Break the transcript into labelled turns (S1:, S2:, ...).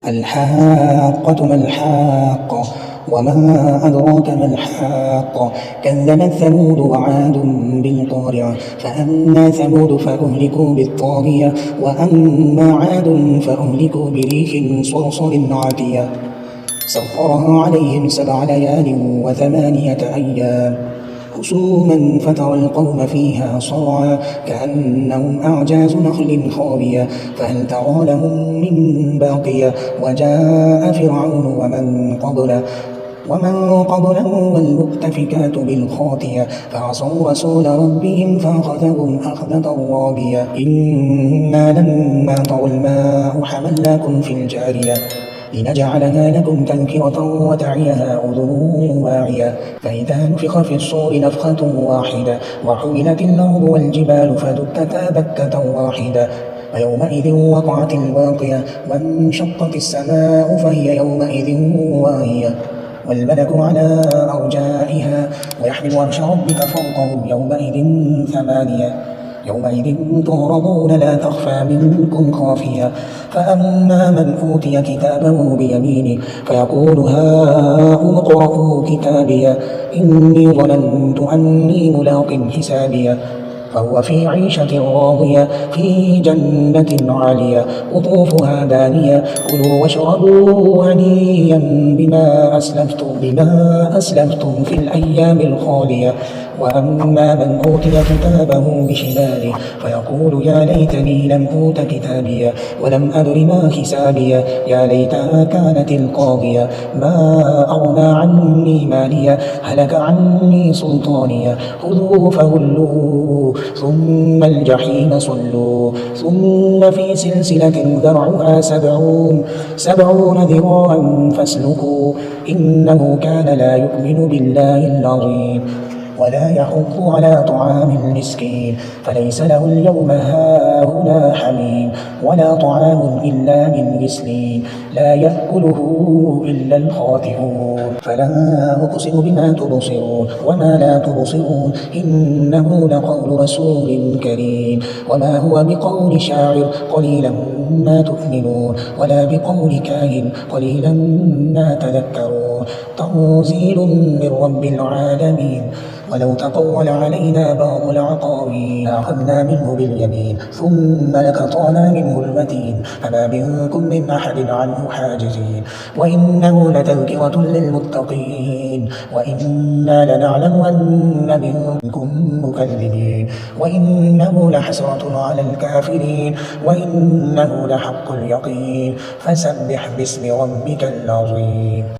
S1: الحاقة ما الحاقة وما أدراك ما الحاقة كذبت ثمود وعاد بالقارعة فأما ثمود فأهلكوا بالطاغية وأما عاد فأهلكوا بريح صرصر عاتية سخرها عليهم 7 ليال و8 أيام حسوما فترى القوم فيها صرعى كأنهم أعجاز نخل خاوية فهل ترى لهم من باقية وجاء فرعون ومن قبله والمؤتفكات بالخاطية فعصوا رسول ربهم فأخذهم أخذة رابية إنا لما طغى الماء حملناكم في الجارية لنجعلها لكم تذكرة وتعيها أذن واعية فإذا نفخ في الصور نفخة واحدة وحملت الأرض والجبال فدكتا دكة واحدة ويومئذ وقعت الواقية وانشقت السماء فهي يومئذ واهية والملك على أرجائها ويحمل عرش ربك فوقهم يومئذ 8 يومئذ تعرضون لا تخفى منكم خافية فأما من أوتي كتابه بيمينه فيقول هاؤم اقرءوا كتابيه إني ظننت أني ملاق حسابيه فهو في عيشة راضية في جنة عالية قطوفها دانية كلوا واشربوا هنيئا بما أسلفتم في الأيام الخالية وأما من أوتي كتابه بشماله فيقول يا ليتني لم أوت كتابيه ولم أدر ما حسابيه يا ليتها كانت القاضية ما أغنى عني ماليه هلك عني سلطانيه خذوه فغلوه ثم الجحيم صلوه ثم في سلسلة ذرعها 70 ذراعا فاسلكوه إنه كان لا يؤمن بالله العظيم ولا يحض على طعام المسكين فليس له اليوم هاهنا حميم ولا طعام إلا من غسلين لا يأكله إلا الخاطئون فلا أقسم بما تبصرون وما لا تبصرون إنه لقول رسول كريم وما هو بقول شاعر قليلا ما تؤمنون ولا بقول كاهن قليلا ما تذكرون تنزيل من رب العالمين ولو تقول علينا بعض الأقاويل لأخذنا منه باليمين ثم لقطعنا منه الوتين فما منكم من أحد عنه حاجزين وإنه لتذكرة للمتقين وإنا لنعلم أن منكم مكذبين وإنه لحسرة على الكافرين وإنه لحق اليقين فسبح باسم ربك العظيم.